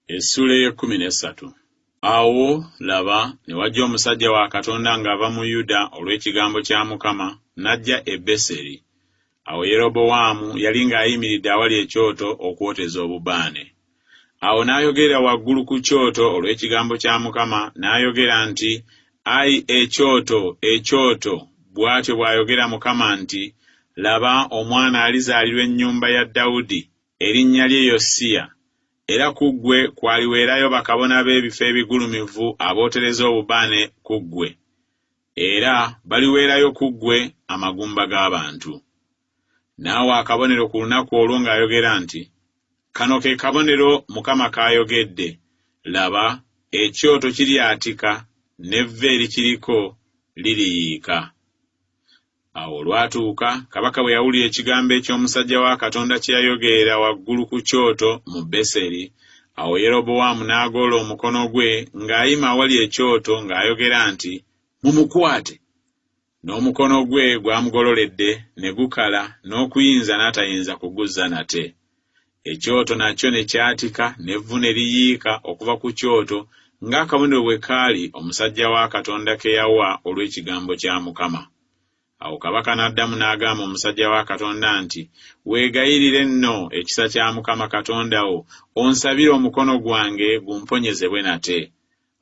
Essula ey'ekkumi n'essatu. Awo laba ne wajja omusajja wa Katonda ng'ava mu Yuda olw'ekigambo kya Mukama n'ajja e Beseri. Awo Yerobowaamu yali ng'ayimiridde awali ekyoto okwoteza obubaane. Awo n'ayogera waggulu ku kyoto olw'ekigambo kya Mukama n'ayogera nti, "Ayi ekyoto, ekyoto, bw'atyo bw'ayogera Mukama nti, laba omwana alizaalirwa ennyumba ya Dawudi, erinnya lye Yosiya. Era ku ggwe kwaliweerayo bakabona b'ebifo ebigulumivu abootereza obubaane ku ggwe. Era baliweerayo ku ggwe amagumba g'abantu." Naawe akabonero ku lunaku olwo ng'ayogera nti, "Kano ke kabonero Mukama k'ayogedde. Laba, ekyoto kiryatika, n'evvu erikiriko liriyiika." Awo olwatuuka, kabaka bwe yawulira ekigambo eky'omusajja wa Katonda kye yayogerera waggulu ku kyoto mu Beseri, awo Yerobowaamu n'agoola omukono gwe ng'ayima awali ekyoto ng'ayogera nti, "Mumukwate." N'omukono gwe gwamugololedde ne gukala, n'okuyinza n'atayinza kuguzza nate. Ekyoto nakyo ne kyatika, n'evvu ne liyiika okuva ku kyoto ng'akabonero bwe kaali omusajja wa Katonda ke yawa olw'ekigambo kya Mukama. Awo kabaka n'addamu n'agamba omusajja wa Katonda nti, "Weegayirire nno ekisa kya Mukama Katonda wo, onsabire omukono gwange gumponyezebwe nate."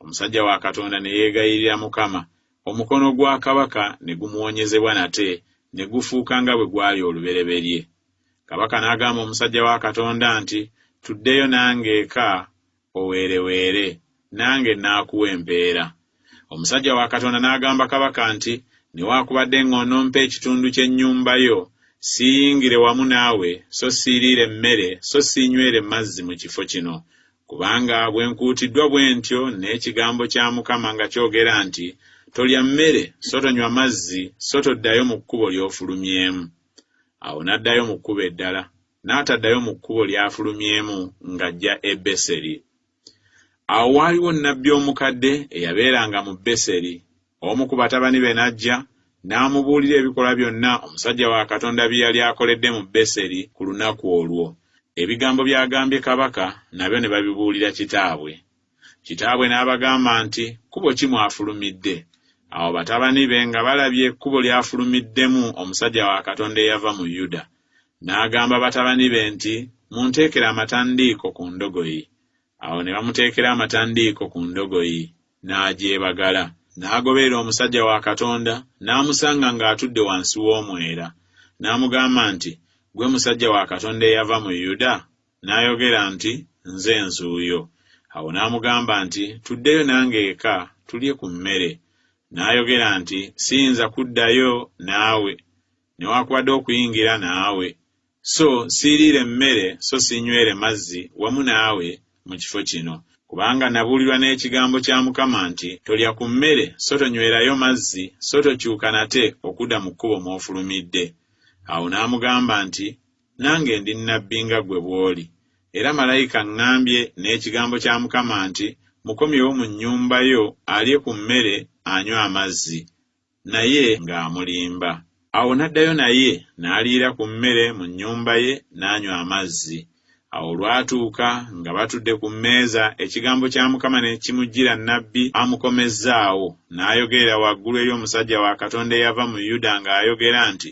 Omusajja wa Katonda ne yeegayirira Mukama, omukono gwa kabaka ne gumuwonyezebwa nate, ne gufuuka nga bwe gwali olubereberye. Kabaka n'agamba omusajja wa Katonda nti, "Tuddeyo nange eka oweereweere, nange n'akuwa empeera." Omusajja wa Katonda n'agamba kabaka nti, "Newaakubadde ng'onompa ekitundu ky'ennyumba yo, siyingire wamu naawe, so siiriire emmere, so siinywere mazzi mu kifo kino. Kubanga bwe nkuutiddwa bwe ntyo n'ekigambo kya Mukama nga kyogera nti, tolya mmere, so tonywa mazzi, so toddayo mu kkubo ly'ofulumyemu." Awo n'addayo mu kkubo eddala, n'ataddayo mu kkubo ly'afulumyemu ng'ajja e Beseri. Awo waaliwo nnabbi omukadde eyabeeranga mu Beseri. Omu ku batabani be n'ajja n'amubuulira ebikolwa byonna omusajja wa Katonda bye yali akoledde mu Beseri ku lunaku olwo. Ebigambo by'agambye kabaka nabyo ne babibuulira kitaabwe. Kitaabwe n'abagamba nti, "Kkubo ki mwafulumidde?" Awo batabani be nga balabye ekkubo ly'afulumiddemu omusajja wa Katonda eyava mu Yuda. N'agamba batabani be nti, "Munteekere amatandiiko ku ndogoyi." Awo ne bamuteekera amatandiiko ku ndogoyi, n'agyebagala. N'agoberera omusajja wa Katonda, n'amusanga ng'atudde wansi w'omwera. N'amugamba nti, "Gwe musajja wa Katonda eyava mu Yuda?" N'ayogera nti, "Nze nzuuyo." Awo n'amugamba nti, "Tuddeyo nange eka tulye ku mmere." N'ayogera nti, "Siyinza kuddayo naawe, newaakubadde okuyingira naawe. So siiriire mmere, so siinywere mazzi wamu naawe mu kifo kino. Kubanga nabuulirwa n'ekigambo kya Mukama nti, tolya ku mmere, so tonywerayo mazzi, so tokyuka nate okudda mu kkubo mw'ofulumidde." Awo n'amugamba nti, "Nange ndi nnabbi nga ggwe bw'oli, era malayika aŋŋambye n'ekigambo kya Mukama nti, mukomyewo mu nnyumba yo alye ku mmere anywe amazzi." Naye ng'amulimba. Awo n'addayo naye n'aliira ku mmere mu nnyumba ye n'anywa amazzi. Awo olwatuuka nga batudde ku mmeeza, ekigambo kya Mukama ne kimujjira nnabbi amukomezzaawo, n'ayogerera waggulu eri omusajja wa Katonda eyava mu Yuda ng'ayogera nti,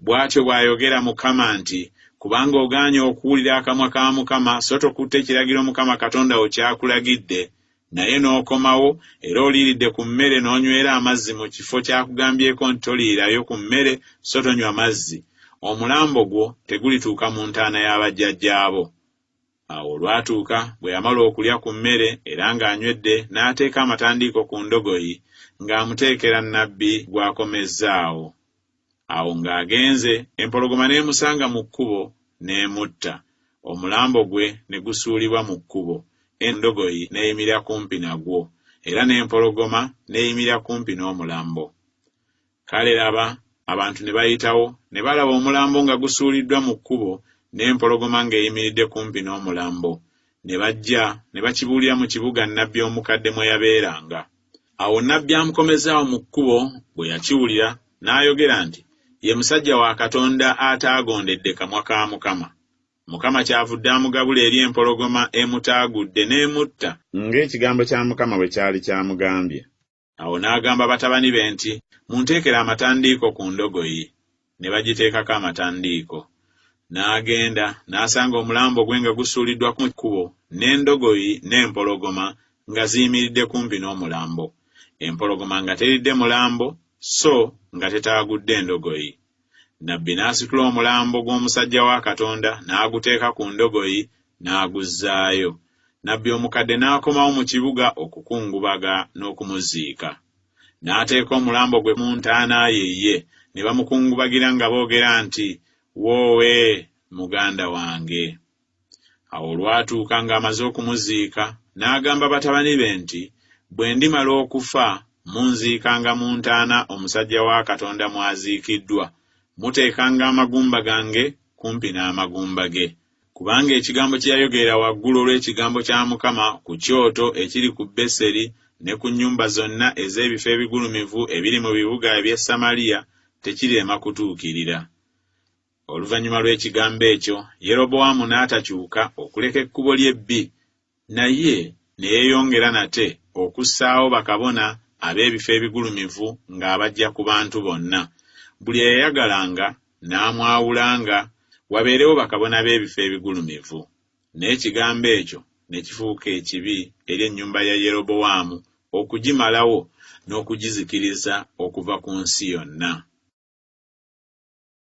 "Bw'atyo bw'ayogera Mukama nti, kubanga ogaanye okuwulira akamwa ka Mukama, so tokutte ekiragiro Mukama Katonda wo kyakulagidde, naye n'okomawo era oliiridde ku mmere n'onywera amazzi mu kifo kyakugambyeko nti toliirayo ku mmere, so tonywa mazzi, omulambo gwo tegulituuka mu ntaana y'abajjajjaabo." Awo olwatuuka bwe yamala okulya ku mmere era ng'anywedde, n'ateeka amatandiiko ku ndogoyi ng'amuteekera nnabbi gw'akomezzaawo. Awo ng'agenze, empologoma n'emusanga mu kkubo n'emutta, omulambo gwe ne gusuulibwa mu kkubo, endogoyi n'eyimirira kumpi nagwo, era n'empologoma n'eyimirira kumpi n'omulambo. Kale laba, abantu ne bayitawo ne balaba omulambo nga gusuuliddwa mu kkubo n'empologoma ng'eyimiridde kumpi n'omulambo. Ne bajja ne bakibuulira mu kibuga nnabbi omukadde mwe yabeeranga. Awo nnabbi amukomezaawo mu kkubo bwe yakiwulira n'ayogera nti, "Ye musajja wa Katonda ataagondedde kamwa ka Mukama." Mukama kyavudde amugabula eri empologoma emutaagudde n'emutta ng'ekigambo kya Mukama bwe kyali kyamugambye. Awo n'agamba batabani be nti, munteekere amatandiiko ku ndogoyi. Ne bagiteekako amatandiiko. N'agenda n'asanga omulambo gwe nga gusuuliddwa ku kkubo, n'endogoyi n'empologoma nga ziyimiridde kumpi n'omulambo. Empologoma nga teridde mulambo, so nga tetaagudde endogoyi. Nabbi n'asitula omulambo gw'omusajja wa Katonda n'aguteeka ku ndogoyi n'aguzzaayo. Nabbi omukadde n'akomawo mu kibuga okukungubaga n'okumuziika. N'ateeka omulambo gwe mu ntaana ye, ne bamukungubagira nga boogera nti, woowe muganda wange. Awo olwatuuka ng'amaze okumuziika, n'agamba batabani be nti, bwe ndimala okufa munziikanga mu ntaana omusajja wa Katonda mwaziikiddwa, muteekanga amagumba gange kumpi n'amagumba ge. Kubanga ekigambo kye yayogerera waggulu olw'ekigambo kya Mukama ku kyoto ekiri ku Beseri ne ku nnyumba zonna ez'ebifo ebigulumivu ebiri mu bibuga eby'e Samaliya tekirema kutuukirira. Oluvannyuma lw'ekigambo ekyo, Yerobowaamu n'atakyuka okuleka ekkubo ly'ebbi, naye ne yeeyongera nate okussaawo bakabona ab'ebifo ebigulumivu ng'abajja ku bantu bonna. Buli eyayagalanga n'amwawulanga wabeerewo bakabona b'ebifo ebigulumivu. N'ekigambo ekyo ne kifuuka ekibi eri ennyumba ya Yerobowaamu okugimalawo n'okugizikiriza okuva ku nsi yonna.